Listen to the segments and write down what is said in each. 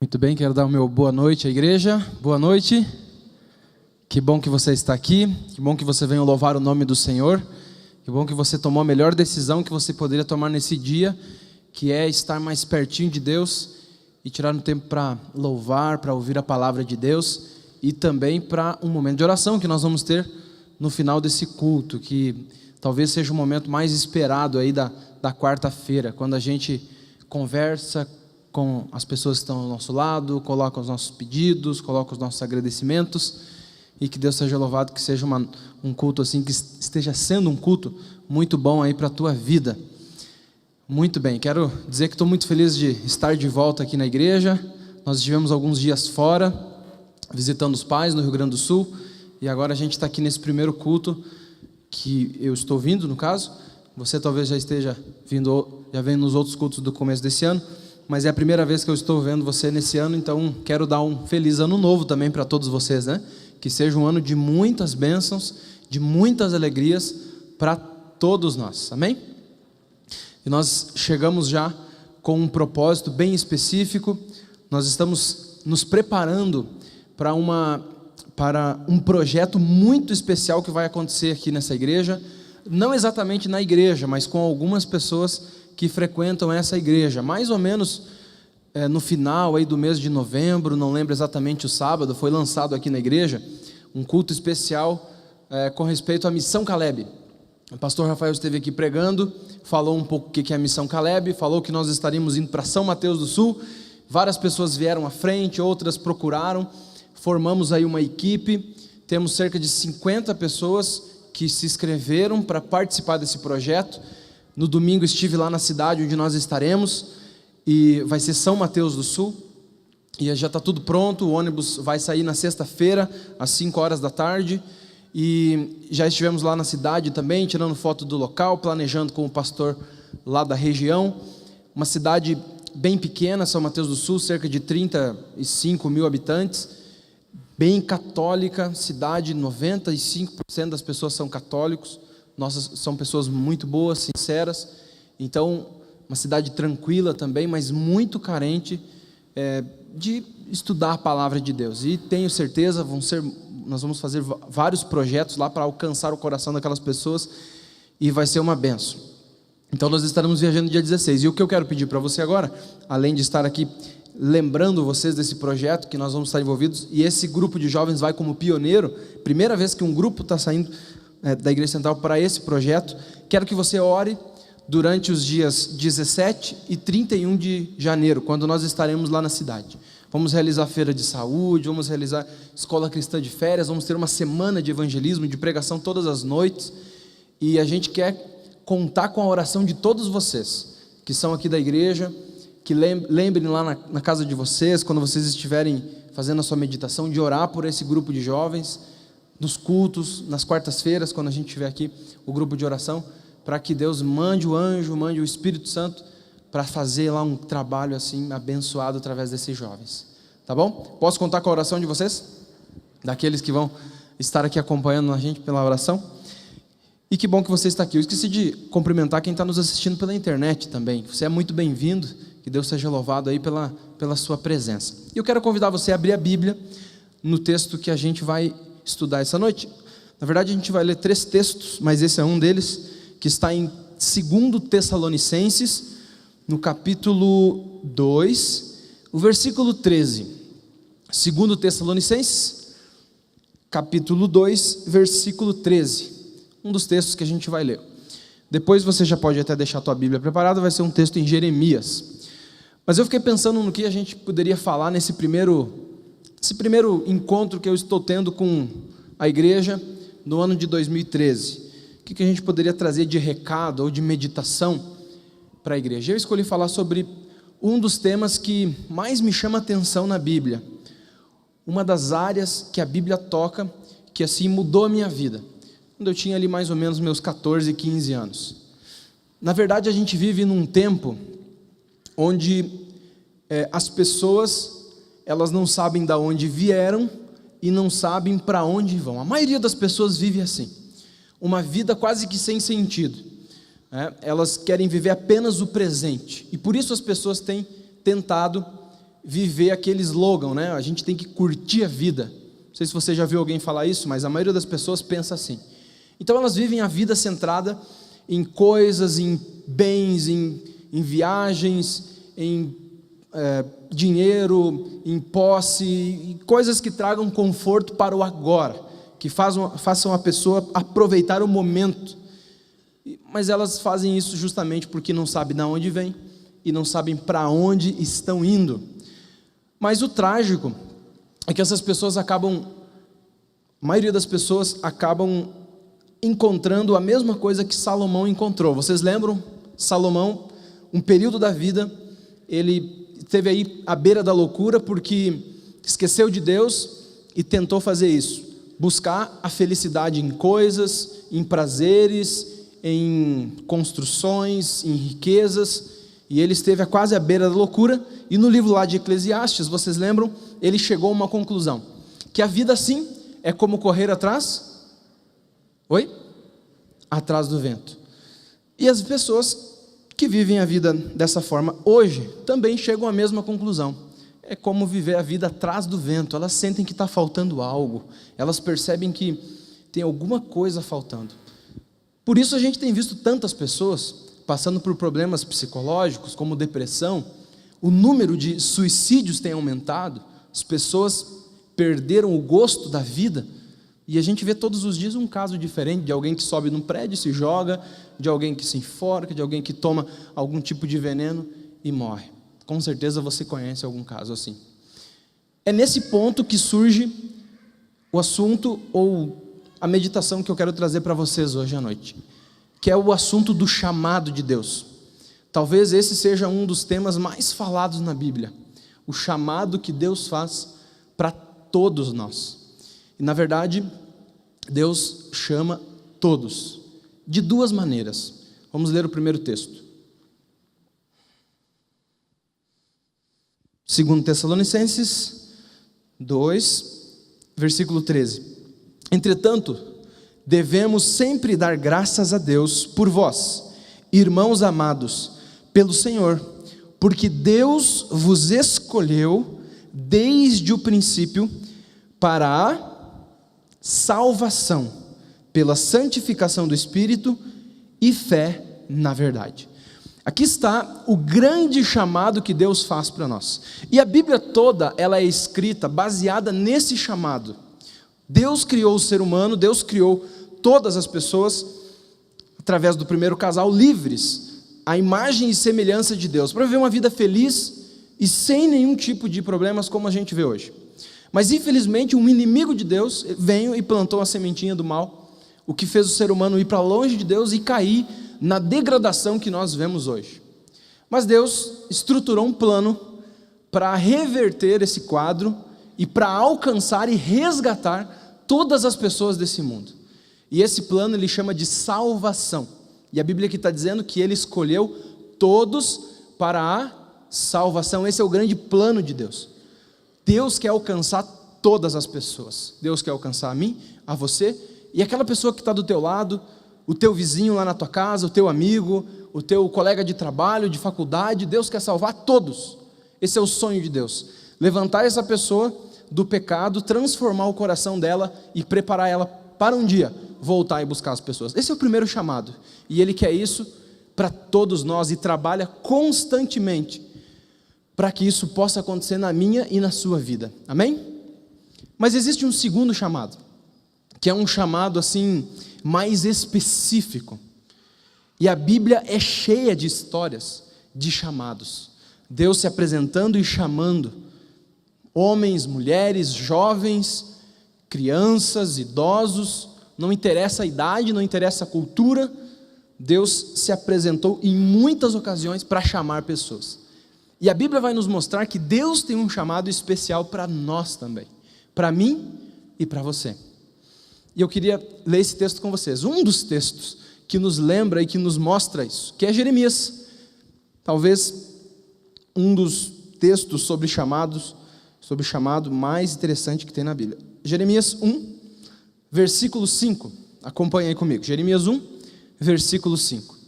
Muito bem, quero dar o meu boa noite à igreja. Boa noite. Que bom que você está aqui. Que bom que você veio louvar o nome do Senhor. Que bom que você tomou a melhor decisão que você poderia tomar nesse dia, que é estar mais pertinho de Deus e tirar um tempo para louvar, para ouvir a palavra de Deus e também para um momento de oração que nós vamos ter no final desse culto, que talvez seja o momento mais esperado aí da quarta-feira, quando a gente conversa com as pessoas que estão ao nosso lado, coloca os nossos pedidos, coloca os nossos agradecimentos, e que Deus seja louvado, que seja um culto assim, que esteja sendo um culto muito bom aí para a tua vida. Muito bem, quero dizer que estou muito feliz de estar de volta aqui na igreja. Nós estivemos alguns dias fora, visitando os pais no Rio Grande do Sul, e agora a gente está aqui nesse primeiro culto, que eu estou vindo no caso, você talvez já esteja vindo, já vem nos outros cultos do começo desse ano, mas é a primeira vez que eu estou vendo você nesse ano, então quero dar um feliz ano novo também para todos vocês, né? Que seja um ano de muitas bênçãos, de muitas alegrias para todos nós, amém? E nós chegamos já com um propósito bem específico, nós estamos nos preparando para um projeto muito especial que vai acontecer aqui nessa igreja, não exatamente na igreja, mas com algumas pessoas que frequentam essa igreja, mais ou menos no final aí do mês de novembro, não lembro exatamente o sábado, foi lançado aqui na igreja um culto especial com respeito à Missão Caleb. O pastor Rafael esteve aqui pregando, falou um pouco o que é a Missão Caleb, falou que nós estaríamos indo para São Mateus do Sul, várias pessoas vieram à frente, outras procuraram, formamos aí uma equipe, temos cerca de 50 pessoas que se inscreveram para participar desse projeto. No domingo estive lá na cidade onde nós estaremos, e vai ser São Mateus do Sul, e já está tudo pronto, o ônibus vai sair na sexta-feira, às 5 horas da tarde, e já estivemos lá na cidade também, tirando foto do local, planejando com o pastor lá da região, uma cidade bem pequena, São Mateus do Sul, cerca de 35 mil habitantes, bem católica, cidade, 95% das pessoas são católicos, são pessoas muito boas, sinceras, então uma cidade tranquila também, mas muito carente de estudar a palavra de Deus, e tenho certeza, nós vamos fazer vários projetos lá para alcançar o coração daquelas pessoas, e vai ser uma bênção. Então nós estaremos viajando dia 16, e o que eu quero pedir para você agora, além de estar aqui lembrando vocês desse projeto que nós vamos estar envolvidos, e esse grupo de jovens vai como pioneiro, primeira vez que um grupo está saindo da Igreja Central para esse projeto, quero que você ore durante os dias 17 e 31 de janeiro, quando nós estaremos lá na cidade. Vamos realizar feira de saúde, vamos realizar escola cristã de férias, vamos ter uma semana de evangelismo, de pregação todas as noites, e a gente quer contar com a oração de todos vocês, que são aqui da igreja, que lembrem lá na casa de vocês, quando vocês estiverem fazendo a sua meditação, de orar por esse grupo de jovens, nos cultos, nas quartas-feiras, quando a gente tiver aqui o grupo de oração, para que Deus mande o anjo, mande o Espírito Santo, para fazer lá um trabalho assim, abençoado através desses jovens, tá bom? Posso contar com a oração de vocês? Daqueles que vão estar aqui acompanhando a gente pela oração? E que bom que você está aqui. Eu esqueci de cumprimentar quem está nos assistindo pela internet também. Você é muito bem-vindo, que Deus seja louvado aí pela sua presença. E eu quero convidar você a abrir a Bíblia no texto que a gente vai estudar essa noite. Na verdade a gente vai ler 3 textos, mas esse é um deles, que está em 2 Tessalonicenses, no capítulo 2, o versículo 13. 2 Tessalonicenses, capítulo 2, versículo 13. Um dos textos que a gente vai ler. Depois você já pode até deixar a tua Bíblia preparada, vai ser um texto em Jeremias. Mas eu fiquei pensando no que a gente poderia falar nesse primeiro encontro que eu estou tendo com a igreja no ano de 2013. O que a gente poderia trazer de recado ou de meditação para a igreja? Eu escolhi falar sobre um dos temas que mais me chama a atenção na Bíblia. Uma das áreas que a Bíblia toca, que assim mudou a minha vida. Quando eu tinha ali mais ou menos meus 14, 15 anos. Na verdade a gente vive num tempo onde as pessoas, elas não sabem de onde vieram e não sabem para onde vão. A maioria das pessoas vive assim, uma vida quase que sem sentido, elas querem viver apenas o presente, e por isso as pessoas têm tentado viver aquele slogan, né? A gente tem que curtir a vida. Não sei se você já viu alguém falar isso, mas a maioria das pessoas pensa assim. Então elas vivem a vida centrada em coisas, em bens, em viagens, em dinheiro, em posse, em coisas que tragam conforto para o agora, que façam a pessoa aproveitar o momento. Mas elas fazem isso justamente porque não sabem de onde vem e não sabem para onde estão indo. Mas o trágico é que essas pessoas a maioria das pessoas acabam encontrando a mesma coisa que Salomão encontrou. Vocês lembram? Salomão, um período da vida, ele esteve aí à beira da loucura porque esqueceu de Deus e tentou fazer isso, buscar a felicidade em coisas, em prazeres, em construções, em riquezas, e ele esteve quase à beira da loucura. E no livro lá de Eclesiastes, vocês lembram, ele chegou a uma conclusão, que a vida sim é como correr atrás atrás do vento. E as pessoas que vivem a vida dessa forma hoje também chegam à mesma conclusão. É como viver a vida atrás do vento. Elas sentem que está faltando algo, elas percebem que tem alguma coisa faltando. Por isso a gente tem visto tantas pessoas passando por problemas psicológicos, como depressão. O número de suicídios tem aumentado, as pessoas perderam o gosto da vida, e a gente vê todos os dias um caso diferente, de alguém que sobe num prédio e se joga, de alguém que se enforca, de alguém que toma algum tipo de veneno e morre. Com certeza você conhece algum caso assim. É nesse ponto que surge o assunto ou a meditação que eu quero trazer para vocês hoje à noite, que é o assunto do chamado de Deus. Talvez esse seja um dos temas mais falados na Bíblia, o chamado que Deus faz para todos nós. E na verdade, Deus chama todos, de duas maneiras. Vamos ler o primeiro texto. 2 Tessalonicenses 2, versículo 13. Entretanto, devemos sempre dar graças a Deus por vós, irmãos amados, pelo Senhor, porque Deus vos escolheu desde o princípio para a salvação, pela santificação do Espírito e fé na verdade. Aqui está o grande chamado que Deus faz para nós. E a Bíblia toda, ela é escrita baseada nesse chamado. Deus criou o ser humano, Deus criou todas as pessoas, através do primeiro casal, livres, à imagem e semelhança de Deus, para viver uma vida feliz e sem nenhum tipo de problemas como a gente vê hoje. Mas infelizmente um inimigo de Deus veio e plantou a sementinha do mal, o que fez o ser humano ir para longe de Deus e cair na degradação que nós vemos hoje. Mas Deus estruturou um plano para reverter esse quadro e para alcançar e resgatar todas as pessoas desse mundo. E esse plano ele chama de salvação. E a Bíblia aqui está dizendo que ele escolheu todos para a salvação. Esse é o grande plano de Deus. Deus quer alcançar todas as pessoas. Deus quer alcançar a mim, a você, e aquela pessoa que está do teu lado, o teu vizinho lá na tua casa, o teu amigo, o teu colega de trabalho, de faculdade. Deus quer salvar todos. Esse é o sonho de Deus. Levantar essa pessoa do pecado, transformar o coração dela e preparar ela para um dia voltar e buscar as pessoas. Esse é o primeiro chamado. E Ele quer isso para todos nós e trabalha constantemente para que isso possa acontecer na minha e na sua vida. Amém? Mas existe um segundo chamado, que é um chamado assim mais específico. E a Bíblia é cheia de histórias de chamados. Deus se apresentando e chamando homens, mulheres, jovens, crianças, idosos, não interessa a idade, não interessa a cultura. Deus se apresentou em muitas ocasiões para chamar pessoas. E a Bíblia vai nos mostrar que Deus tem um chamado especial para nós também, para mim e para você. E eu queria ler esse texto com vocês, um dos textos que nos lembra e que nos mostra isso, que é Jeremias, talvez um dos textos sobre chamado mais interessante que tem na Bíblia. Jeremias 1, versículo 5, acompanha aí comigo, Jeremias 1, versículo 5.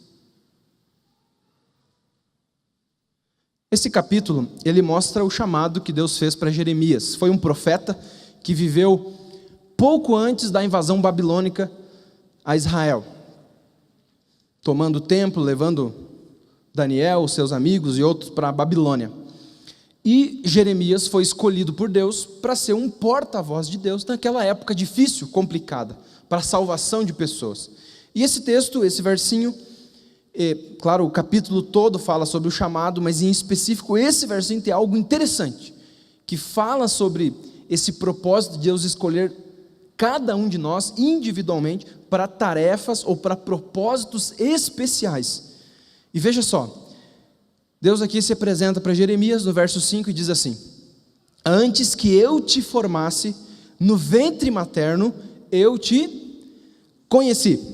Esse capítulo, ele mostra o chamado que Deus fez para Jeremias. Foi um profeta que viveu pouco antes da invasão babilônica a Israel, tomando o templo, levando Daniel, seus amigos e outros para a Babilônia. E Jeremias foi escolhido por Deus para ser um porta-voz de Deus naquela época difícil, complicada, para a salvação de pessoas. E esse texto, esse versinho, claro, o capítulo todo fala sobre o chamado, mas em específico esse versinho tem algo interessante, que fala sobre esse propósito de Deus escolher cada um de nós individualmente para tarefas ou para propósitos especiais. E veja só, Deus aqui se apresenta para Jeremias no verso 5 e diz assim: antes que eu te formasse no ventre materno, eu te conheci.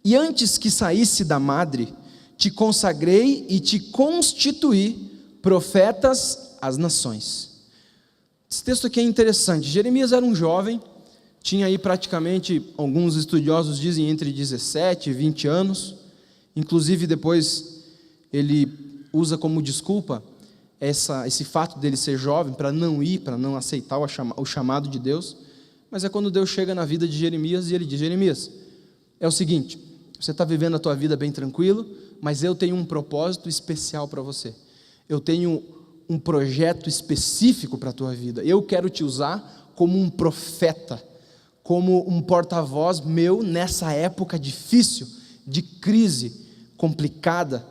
E antes que saísse da madre, te consagrei e te constituí profetas às nações. Esse texto aqui é interessante. Jeremias era um jovem, tinha aí praticamente, alguns estudiosos dizem, entre 17 e 20 anos. Inclusive depois ele usa como desculpa esse fato dele ser jovem, para não ir, para não aceitar o chamado de Deus. Mas é quando Deus chega na vida de Jeremias e ele diz: Jeremias, é o seguinte, você está vivendo a tua vida bem tranquilo, mas eu tenho um propósito especial para você. Eu tenho um projeto específico para a tua vida. Eu quero te usar como um profeta, como um porta-voz meu nessa época difícil, de crise complicada,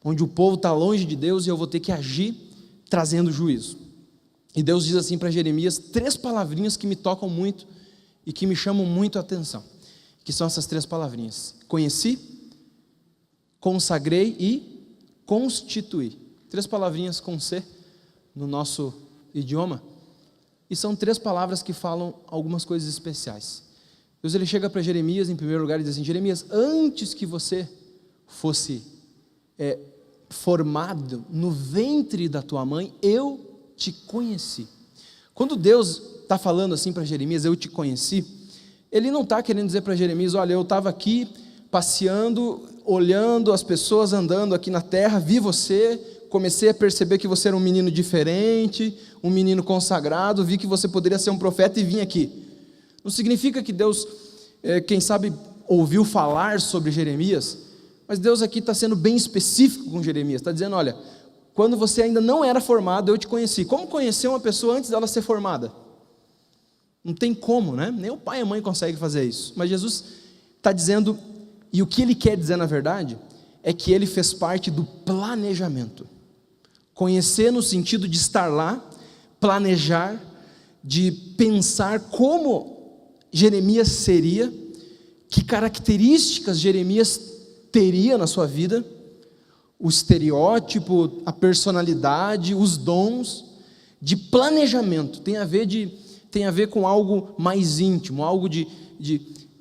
onde o povo está longe de Deus e eu vou ter que agir trazendo juízo. E Deus diz assim para Jeremias 3 palavrinhas que me tocam muito e que me chamam muito a atenção, que são essas 3 palavrinhas: conheci, consagrei e constituí. 3 palavrinhas com C no nosso idioma, e são 3 palavras que falam algumas coisas especiais. Deus ele chega para Jeremias em primeiro lugar e diz assim: Jeremias, antes que você fosse formado no ventre da tua mãe, eu te conheci. Quando Deus está falando assim para Jeremias, eu te conheci, Ele não está querendo dizer para Jeremias: olha, eu estava aqui passeando, olhando as pessoas andando aqui na terra, vi você, comecei a perceber que você era um menino diferente, um menino consagrado, vi que você poderia ser um profeta e vim aqui. Não significa que Deus, quem sabe, ouviu falar sobre Jeremias, mas Deus aqui está sendo bem específico com Jeremias, está dizendo: olha, quando você ainda não era formado, eu te conheci. Como conhecer uma pessoa antes dela ser formada? Não tem como, né? Nem o pai e a mãe conseguem fazer isso. Mas Jesus está dizendo, e o que Ele quer dizer na verdade, é que Ele fez parte do planejamento. Conhecer no sentido de estar lá, planejar, de pensar como Jeremias seria, que características Jeremias teria na sua vida, o estereótipo, a personalidade, os dons, de planejamento, tem a ver com algo mais íntimo, algo de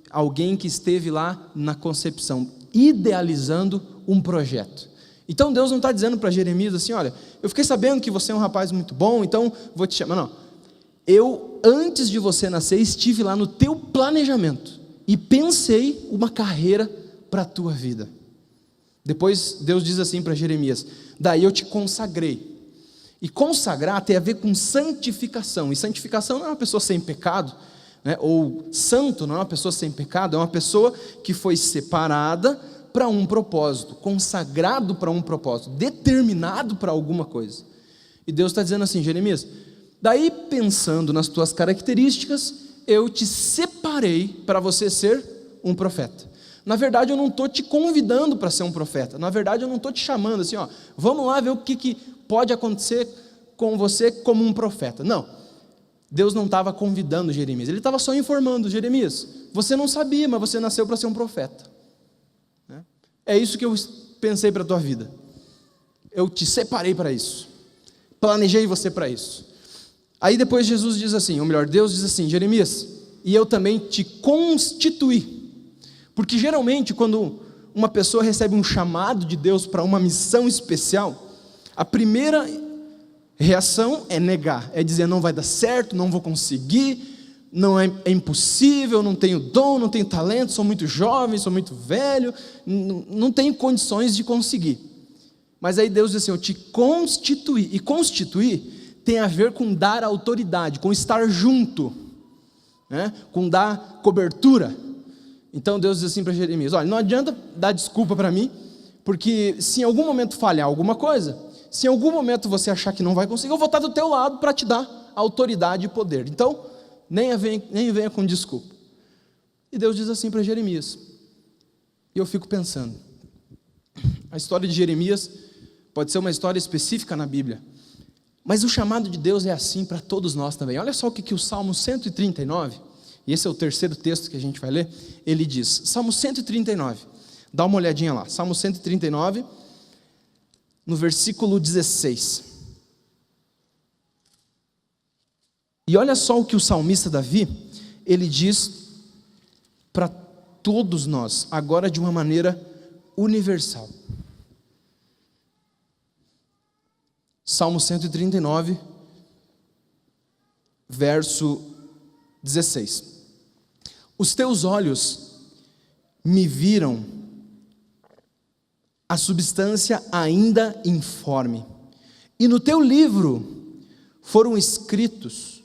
alguém que esteve lá na concepção, idealizando um projeto. Então Deus não está dizendo para Jeremias assim: olha, eu fiquei sabendo que você é um rapaz muito bom, então vou te chamar. Não, eu antes de você nascer estive lá no teu planejamento e pensei uma carreira para a tua vida. Depois Deus diz assim para Jeremias: daí eu te consagrei. E consagrar tem a ver com santificação, e santificação não é uma pessoa sem pecado, né? Ou santo não é uma pessoa sem pecado, é uma pessoa que foi separada para um propósito, consagrado para um propósito, determinado para alguma coisa. E Deus está dizendo assim: Jeremias, daí pensando nas tuas características, eu te separei para você ser um profeta. Na verdade eu não estou te convidando para ser um profeta, na verdade eu não estou te chamando assim, ó, vamos lá ver o que pode acontecer com você como um profeta. Não, Deus não estava convidando Jeremias, Ele estava só informando: Jeremias, você não sabia, mas você nasceu para ser um profeta. É isso que eu pensei para a tua vida, eu te separei para isso, planejei você para isso. Aí depois Jesus diz assim, ou melhor, Deus diz assim: Jeremias, e eu também te constituí. Porque geralmente quando uma pessoa recebe um chamado de Deus para uma missão especial, a primeira reação é negar, é dizer: não vai dar certo, não vou conseguir, não é impossível, não tenho dom, não tenho talento, sou muito jovem, sou muito velho, não tenho condições de conseguir. Mas aí Deus diz assim: eu te constituí. E constituir tem a ver com dar autoridade, com estar junto, né? Com dar cobertura. Então Deus diz assim para Jeremias: olha, não adianta dar desculpa para mim, porque se em algum momento falhar alguma coisa, se em algum momento você achar que não vai conseguir, eu vou estar do teu lado para te dar autoridade e poder. Então, nem venha com desculpa. E Deus diz assim para Jeremias. E eu fico pensando, a história de Jeremias pode ser uma história específica na Bíblia, mas o chamado de Deus é assim para todos nós também. Olha só o que o Salmo 139, e esse é o terceiro texto que a gente vai ler, ele diz, Salmo 139, dá uma olhadinha lá, Salmo 139, no versículo 16. E olha só o que o salmista Davi, ele diz para todos nós, agora de uma maneira universal. Salmo 139, verso 16. Os teus olhos me viram a substância ainda informe, e no teu livro foram escritos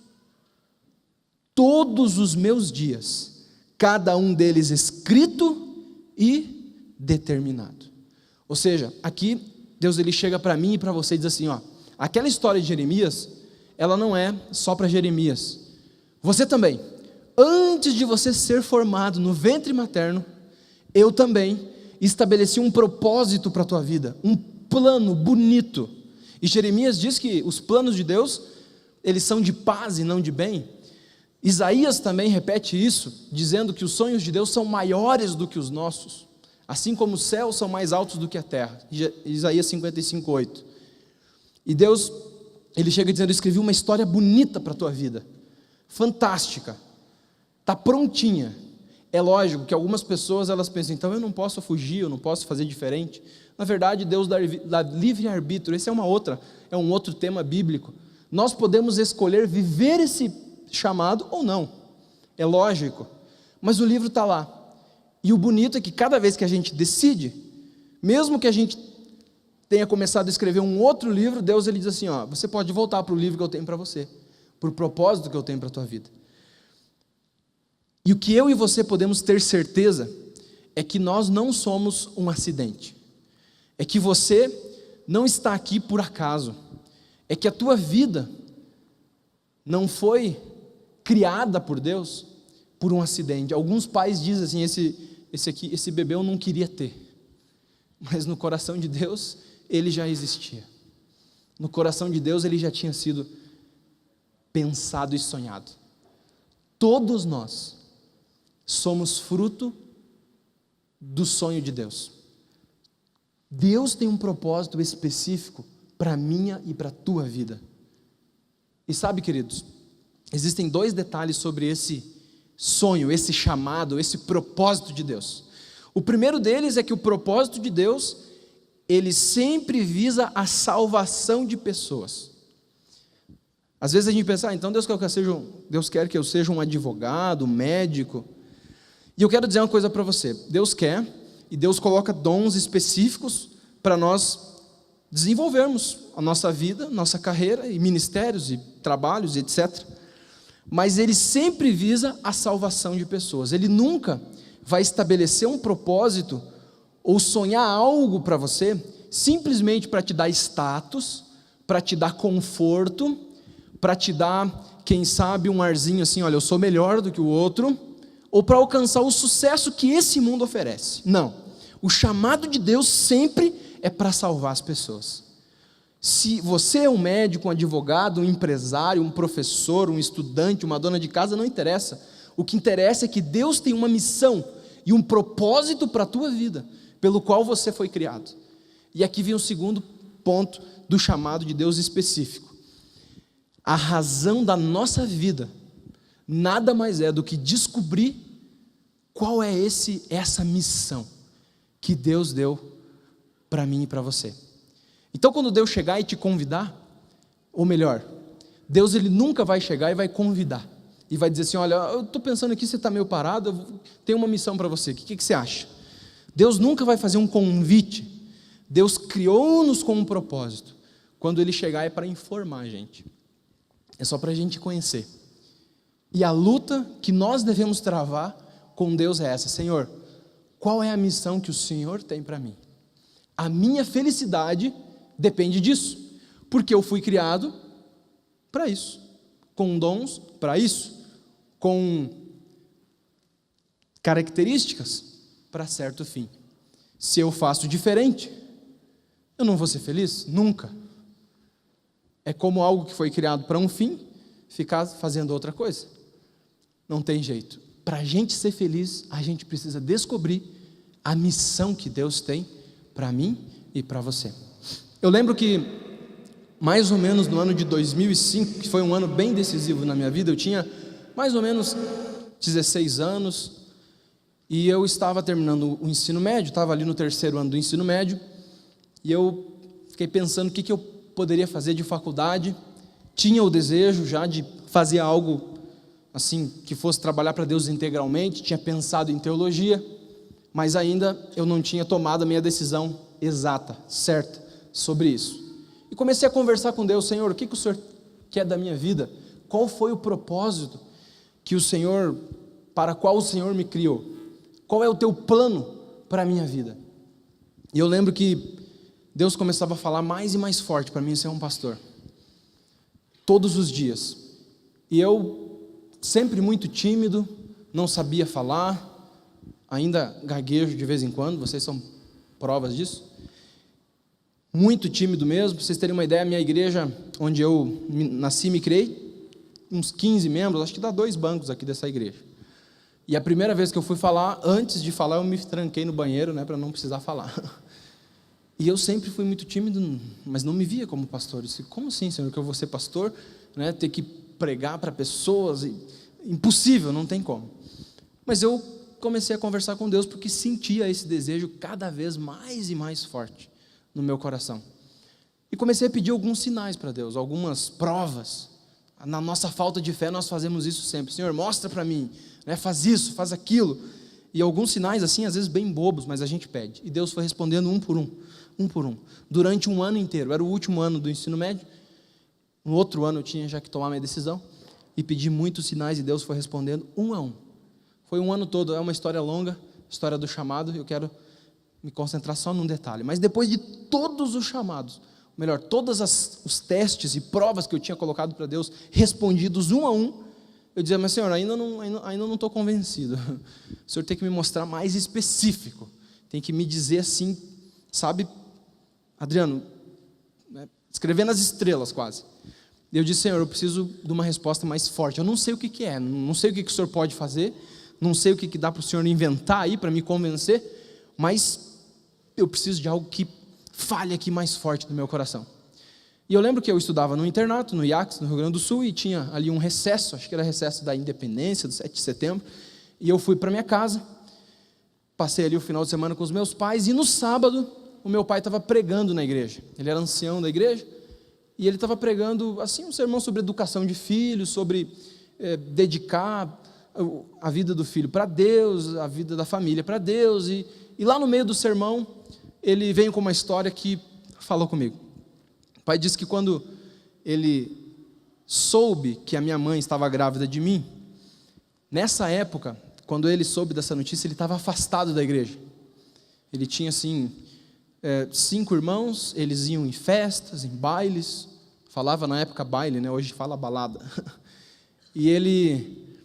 todos os meus dias, cada um deles escrito e determinado. Ou seja, aqui Deus ele chega para mim e para você e diz assim, ó, aquela história de Jeremias, ela não é só para Jeremias. Você também, antes de você ser formado no ventre materno, eu também estabeleci um propósito para a tua vida, um plano bonito. E Jeremias diz que os planos de Deus, eles são de paz e não de bem. Isaías também repete isso, dizendo que os sonhos de Deus são maiores do que os nossos, assim como os céus são mais altos do que a terra. Isaías 55:8. E Deus, ele chega dizendo: eu escrevi uma história bonita para a tua vida, fantástica, está prontinha. É lógico que algumas pessoas elas pensam, então eu não posso fugir, eu não posso fazer diferente. Na verdade, Deus dá livre-arbítrio. Esse é um outro tema bíblico. Nós podemos escolher viver esse chamado ou não, é lógico, mas o livro está lá. E o bonito é que cada vez que a gente decide, mesmo que a gente tenha começado a escrever um outro livro, Deus ele diz assim, ó, você pode voltar para o livro que eu tenho para você, para o propósito que eu tenho para a tua vida. E o que eu e você podemos ter certeza é que nós não somos um acidente, é que você não está aqui por acaso, é que a tua vida não foi criada por Deus por um acidente. Alguns pais dizem assim, esse bebê eu não queria ter, mas no coração de Deus ele já existia, no coração de Deus ele já tinha sido pensado e sonhado. Todos nós somos fruto do sonho de Deus. Deus tem um propósito específico para a minha e para a tua vida. E sabe, queridos, existem dois detalhes sobre esse sonho, esse chamado, esse propósito de Deus. O primeiro deles é que o propósito de Deus, ele sempre visa a salvação de pessoas. Às vezes a gente pensa, então Deus quer que eu seja um advogado, um médico. E eu quero dizer uma coisa para você, Deus quer, e Deus coloca dons específicos para nós desenvolvermos a nossa vida, nossa carreira, e ministérios, e trabalhos, etc. Mas Ele sempre visa a salvação de pessoas. Ele nunca vai estabelecer um propósito, ou sonhar algo para você, simplesmente para te dar status, para te dar conforto, para te dar, quem sabe, um arzinho assim, olha, eu sou melhor do que o outro, ou para alcançar o sucesso que esse mundo oferece. Não, o chamado de Deus sempre é para salvar as pessoas. Se você é um médico, um advogado, um empresário, um professor, um estudante, uma dona de casa, não interessa. O que interessa é que Deus tem uma missão e um propósito para a tua vida, pelo qual você foi criado. E aqui vem o segundo ponto do chamado de Deus específico. A razão da nossa vida nada mais é do que descobrir qual é essa missão que Deus deu para mim e para você. Então quando Deus chegar e te convidar, ou melhor, Deus ele nunca vai chegar e vai convidar, e vai dizer assim, olha, eu estou pensando aqui, você está meio parado, eu tenho uma missão para você, o que você acha? Deus nunca vai fazer um convite, Deus criou-nos com um propósito. Quando Ele chegar é para informar a gente. É só para a gente conhecer. E a luta que nós devemos travar com Deus é essa: Senhor, qual é a missão que o Senhor tem para mim? A minha felicidade depende disso, porque eu fui criado para isso, com dons para isso, com características para certo fim. Se eu faço diferente, eu não vou ser feliz? Nunca. É como algo que foi criado para um fim, ficar fazendo outra coisa. Não tem jeito. Para a gente ser feliz, a gente precisa descobrir a missão que Deus tem para mim e para você. Eu lembro que, mais ou menos no ano de 2005, que foi um ano bem decisivo na minha vida, eu tinha mais ou menos 16 anos, e eu estava terminando o ensino médio, estava ali no 3º ano do ensino médio, e eu fiquei pensando o que eu poderia fazer de faculdade. Tinha o desejo já de fazer algo assim, que fosse trabalhar para Deus integralmente, tinha pensado em teologia, mas ainda eu não tinha tomado a minha decisão exata, certa, sobre isso. E comecei a conversar com Deus: Senhor, o que o Senhor quer da minha vida? Qual foi o propósito que o Senhor, para qual o Senhor me criou? Qual é o teu plano para a minha vida? E eu lembro que Deus começava a falar mais e mais forte para mim ser um pastor, todos os dias. E eu, sempre muito tímido, não sabia falar, ainda gaguejo de vez em quando, vocês são provas disso. Muito tímido mesmo. Para vocês terem uma ideia, a minha igreja, onde eu nasci e me criei, uns 15 membros, acho que dá 2 bancos aqui dessa igreja. E a primeira vez que eu fui falar, antes de falar, eu me tranquei no banheiro, para não precisar falar. E eu sempre fui muito tímido, mas não me via como pastor. Eu disse: como assim, Senhor, que eu vou ser pastor, ter que pregar para pessoas? Impossível, não tem como. Mas eu comecei a conversar com Deus, porque sentia esse desejo cada vez mais e mais forte no meu coração. E comecei a pedir alguns sinais para Deus, algumas provas. Na nossa falta de fé, nós fazemos isso sempre: Senhor, mostra para mim, faz isso, faz aquilo. E alguns sinais assim, às vezes bem bobos, mas a gente pede. E Deus foi respondendo um por um, durante um ano inteiro. Era o último ano do ensino médio. No outro ano eu tinha já que tomar minha decisão, e pedi muitos sinais, e Deus foi respondendo um a um. Foi um ano todo. É uma história longa, história do chamado. Eu quero me concentrar só num detalhe. Mas depois de todos os chamados, melhor, todos os testes e provas que eu tinha colocado para Deus, respondidos um a um, eu dizia: mas Senhor, ainda não estou convencido. O Senhor tem que me mostrar mais específico, tem que me dizer assim, sabe, Adriano, escrever nas estrelas quase. E eu disse: Senhor, eu preciso de uma resposta mais forte. Eu não sei o que é, não sei o que o Senhor pode fazer, não sei o que dá para o Senhor inventar aí para me convencer, mas eu preciso de algo que fale aqui mais forte no meu coração. E eu lembro que eu estudava no internato, no IACS, no Rio Grande do Sul, e tinha ali um recesso, acho que era recesso da independência, do 7 de setembro, e eu fui para minha casa, passei ali o final de semana com os meus pais, e no sábado, o meu pai estava pregando na igreja. Ele era ancião da igreja, e ele estava pregando, assim, um sermão sobre educação de filhos, sobre dedicar a vida do filho para Deus, a vida da família para Deus, e lá no meio do sermão, ele veio com uma história que falou comigo. O pai disse que quando ele soube que a minha mãe estava grávida de mim, nessa época, quando ele soube dessa notícia, ele estava afastado da igreja. Ele tinha, assim, 5 irmãos, eles iam em festas, em bailes, falava na época baile, hoje fala balada. E ele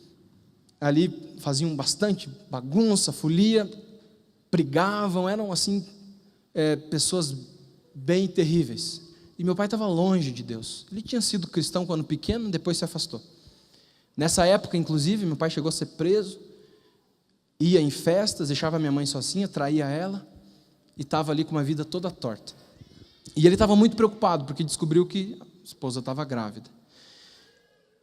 ali faziam bastante bagunça, folia, brigavam, eram assim, pessoas bem terríveis. E meu pai estava longe de Deus. Ele tinha sido cristão quando pequeno, depois se afastou. Nessa época, inclusive, meu pai chegou a ser preso, ia em festas, deixava minha mãe sozinha, traía ela, e estava ali com uma vida toda torta. E ele estava muito preocupado, porque descobriu que a esposa estava grávida.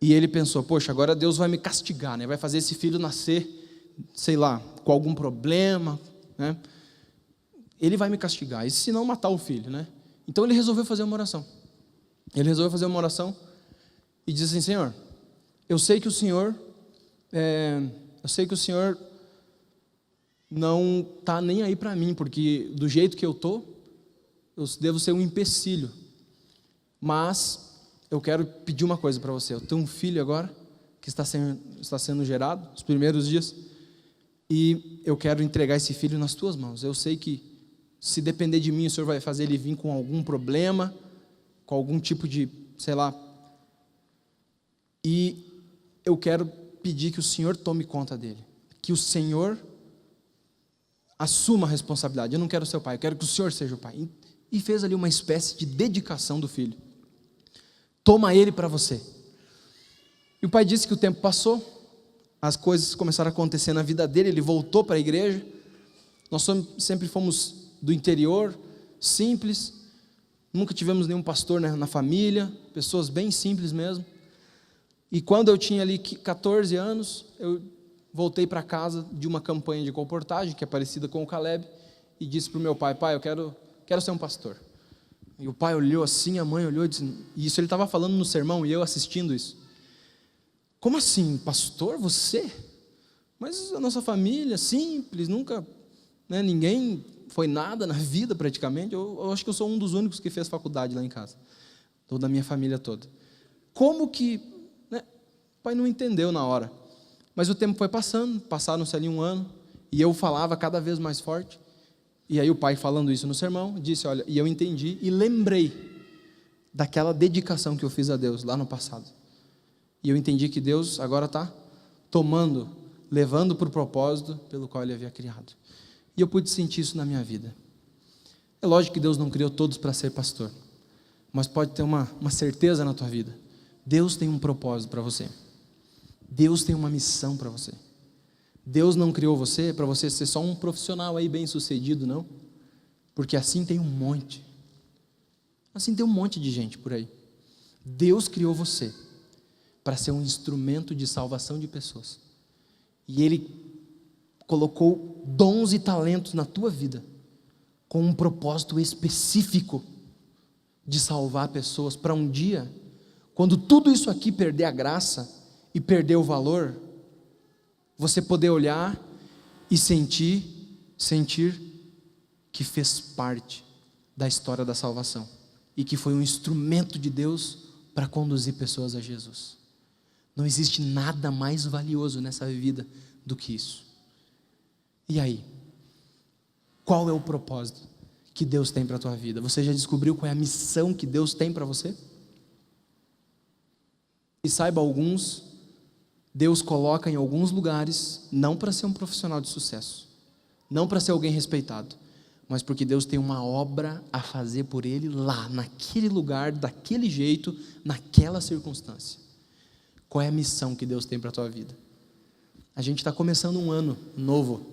E ele pensou: poxa, agora Deus vai me castigar, vai fazer esse filho nascer, sei lá, com algum problema, Ele vai me castigar, e se não matar o filho, Então ele resolveu fazer uma oração. E disse assim: Senhor, eu sei que o Senhor não está nem aí para mim, porque do jeito que eu estou, eu devo ser um empecilho. Mas eu quero pedir uma coisa para você. Eu tenho um filho agora, que está sendo gerado, os primeiros dias, e eu quero entregar esse filho nas tuas mãos. Eu sei que, se depender de mim, o Senhor vai fazer ele vir com algum problema, com algum tipo de, sei lá. E eu quero pedir que o Senhor tome conta dele. Que o Senhor assuma a responsabilidade. Eu não quero ser o pai, eu quero que o Senhor seja o pai. E fez ali uma espécie de dedicação do filho. Toma ele para você. E o pai disse que o tempo passou, as coisas começaram a acontecer na vida dele, ele voltou para a igreja. Nós sempre fomos do interior, simples, nunca tivemos nenhum pastor na família, pessoas bem simples mesmo. E quando eu tinha ali 14 anos, eu voltei para casa de uma campanha de colportagem, que é parecida com o Caleb, e disse para o meu pai: pai, eu quero ser um pastor. E o pai olhou assim, a mãe olhou, e disse, e isso ele estava falando no sermão, e eu assistindo isso. Como assim, pastor, você? Mas a nossa família, simples, nunca, ninguém foi nada na vida praticamente. Eu acho que eu sou um dos únicos que fez faculdade lá em casa, toda a minha família toda. Como que, o pai não entendeu na hora. Mas o tempo foi passando, passaram-se ali 1 ano, e eu falava cada vez mais forte. E aí o pai, falando isso no sermão, disse, olha, e eu entendi e lembrei daquela dedicação que eu fiz a Deus lá no passado. E eu entendi que Deus agora está levando para o propósito pelo qual Ele havia criado. E eu pude sentir isso na minha vida. É lógico que Deus não criou todos para ser pastor, mas pode ter uma certeza na tua vida. Deus tem um propósito para você. Deus tem uma missão para você. Deus não criou você para você ser só um profissional aí bem sucedido, não. Porque assim tem um monte. Assim tem um monte de gente por aí. Deus criou você para ser um instrumento de salvação de pessoas. E Ele colocou dons e talentos na tua vida, com um propósito específico de salvar pessoas, para um dia, quando tudo isso aqui perder a graça e perder o valor, você poder olhar e sentir que fez parte da história da salvação e que foi um instrumento de Deus para conduzir pessoas a Jesus. Não existe nada mais valioso nessa vida do que isso. E aí? Qual é o propósito que Deus tem para a tua vida? Você já descobriu qual é a missão que Deus tem para você? E saiba, Deus coloca em alguns lugares, não para ser um profissional de sucesso, não para ser alguém respeitado, mas porque Deus tem uma obra a fazer por Ele lá, naquele lugar, daquele jeito, naquela circunstância. Qual é a missão que Deus tem para a tua vida? A gente está começando um ano novo,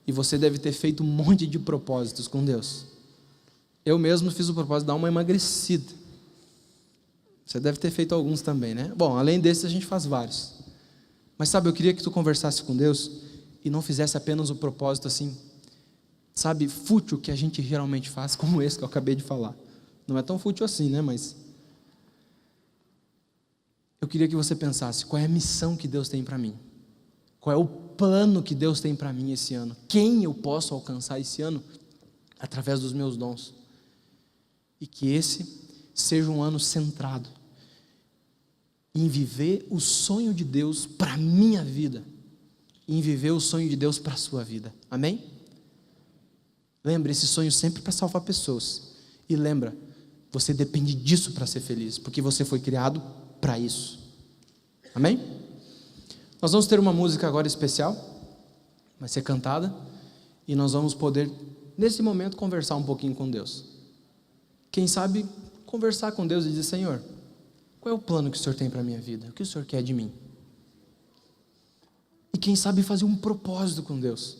e você deve ter feito um monte de propósitos com Deus. Eu mesmo fiz o propósito de dar uma emagrecida. Você deve ter feito alguns também, né? Bom, além desses a gente faz vários. Mas sabe, eu queria que tu conversasse com Deus e não fizesse apenas o propósito assim, sabe, fútil que a gente geralmente faz, como esse que eu acabei de falar. Não é tão fútil assim, né? Mas eu queria que você pensasse, qual é a missão que Deus tem para mim? Qual é o plano que Deus tem para mim esse ano? Quem eu posso alcançar esse ano através dos meus dons? E que esse seja um ano centrado em viver o sonho de Deus para a minha vida, em viver o sonho de Deus para a sua vida. Amém? Lembra, esse sonho sempre para salvar pessoas. E lembra, você depende disso para ser feliz, porque você foi criado para isso. Amém? Nós vamos ter uma música agora especial, vai ser cantada, e nós vamos poder, nesse momento, conversar um pouquinho com Deus. Quem sabe, conversar com Deus e dizer, Senhor, qual é o plano que o Senhor tem para a minha vida? O que o Senhor quer de mim? E quem sabe fazer um propósito com Deus.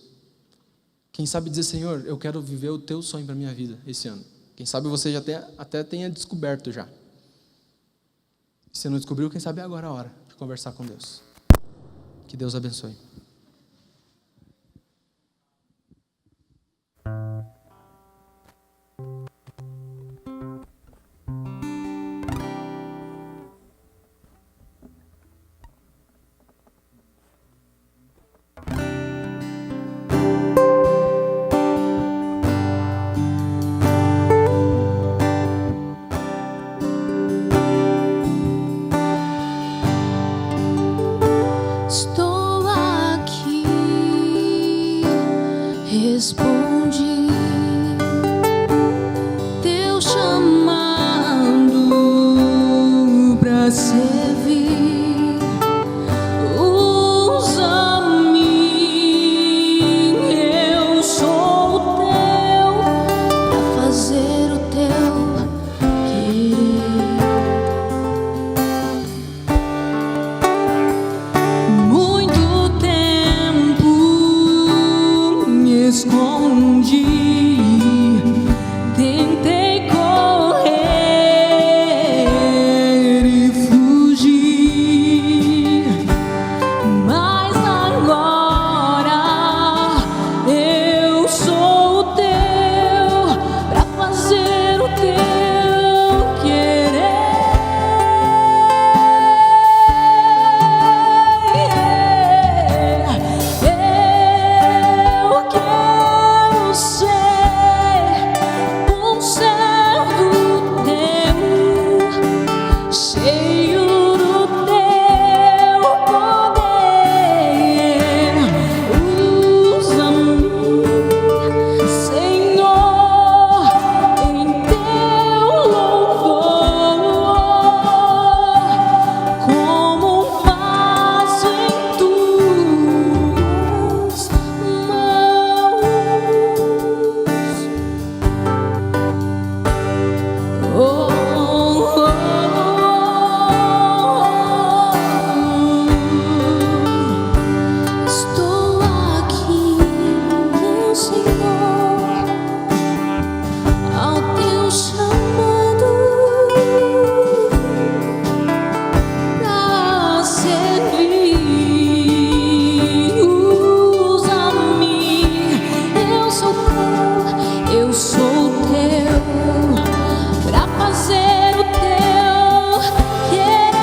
Quem sabe dizer, Senhor, eu quero viver o teu sonho para a minha vida esse ano. Quem sabe você já até tenha descoberto já. Se você não descobriu, quem sabe é agora a hora de conversar com Deus. Que Deus abençoe. responde teu chamado pra servir. Usa-me, eu sou teu, pra fazer o teu querer. Muito tempo me escondi, tentei correr e fugir, mas agora eu sou teu, pra fazer o teu querer. Eu quero ser um servo teu, cheio do teu poder. Usa-me, Senhor, em teu louvor, como um vaso em tuas mãos. Estou aqui, meu Senhor, ao teu chamado pra servir. Usa-me, eu sou teu, pra fazer o teu querer.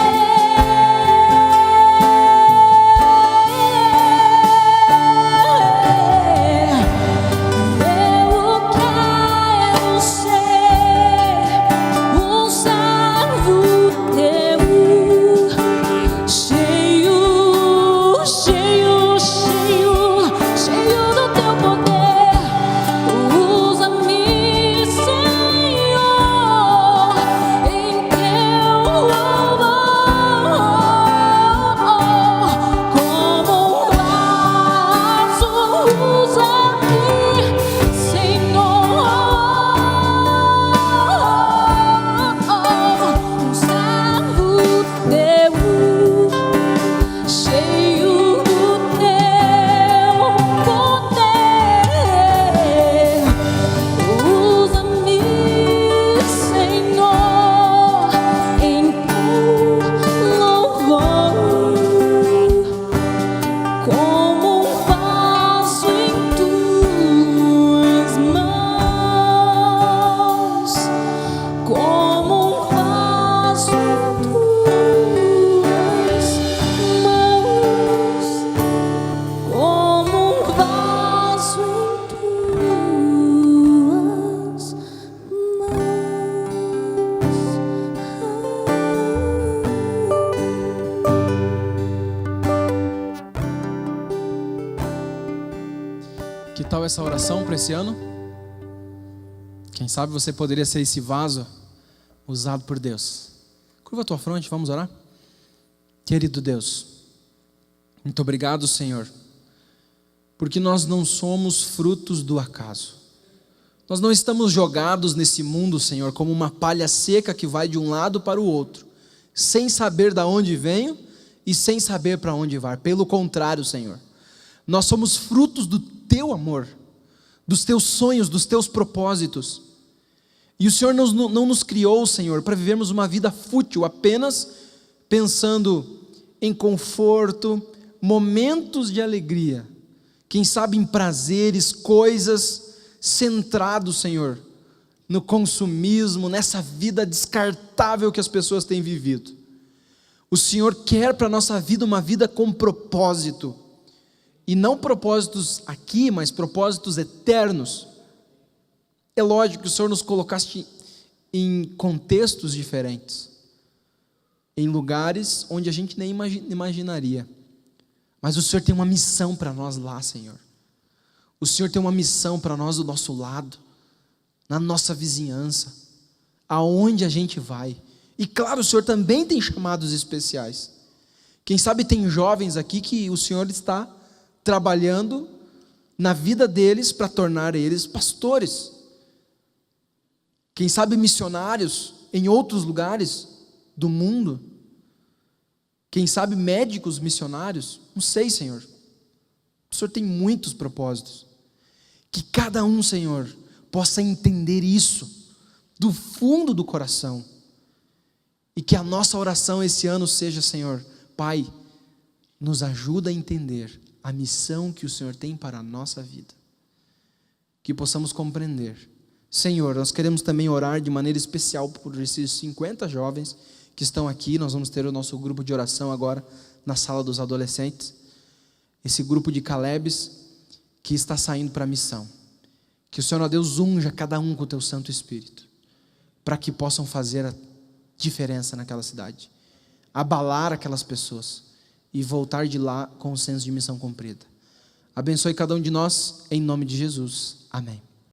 Eu quero ser um servo teu, cheio do teu poder. Usa-me, Senhor, em teu louvor, como um vaso. Usa-me, Senhor, um servo teu, cheio do teu poder. Usa-me, Senhor, em teu louvor, como um vaso em tuas mãos, como um vaso em tuas mãos, como um vaso em tuas Que tal essa oração para esse ano? Quem sabe você poderia ser esse vaso usado por Deus. Curva a tua fronte, vamos orar? Querido Deus, muito obrigado, Senhor, porque nós não somos frutos do acaso. Nós não estamos jogados nesse mundo, Senhor, como uma palha seca que vai de um lado para o outro, sem saber de onde venho e sem saber para onde vai. Pelo contrário, Senhor, nós somos frutos do teu amor, dos teus sonhos, dos teus propósitos. E o Senhor não nos criou, Senhor, para vivermos uma vida fútil, apenas pensando em conforto, momentos de alegria, quem sabe em prazeres, coisas, centrados, Senhor, no consumismo, nessa vida descartável que as pessoas têm vivido. O Senhor quer para a nossa vida uma vida com propósito, e não propósitos aqui, mas propósitos eternos. É lógico que o Senhor nos colocaste em contextos diferentes, em lugares onde a gente nem imaginaria, mas o Senhor tem uma missão para nós lá, Senhor. O Senhor tem uma missão para nós do nosso lado, na nossa vizinhança, aonde a gente vai. E claro, o Senhor também tem chamados especiais. Quem sabe tem jovens aqui que o Senhor está trabalhando na vida deles para tornar eles pastores. Quem sabe missionários em outros lugares do mundo. Quem sabe médicos missionários. Não sei, Senhor. O Senhor tem muitos propósitos. Que cada um, Senhor, possa entender isso do fundo do coração. E que a nossa oração esse ano seja, Senhor, Pai, nos ajuda a entender a missão que o Senhor tem para a nossa vida. Que possamos compreender. Senhor, nós queremos também orar de maneira especial por esses 50 jovens que estão aqui. Nós vamos ter o nosso grupo de oração agora na sala dos adolescentes. Esse grupo de Calebes que está saindo para a missão. Que o Senhor, ó Deus, unja cada um com o teu Santo Espírito, para que possam fazer a diferença naquela cidade, abalar aquelas pessoas e voltar de lá com o senso de missão cumprida. Abençoe cada um de nós, em nome de Jesus. Amém.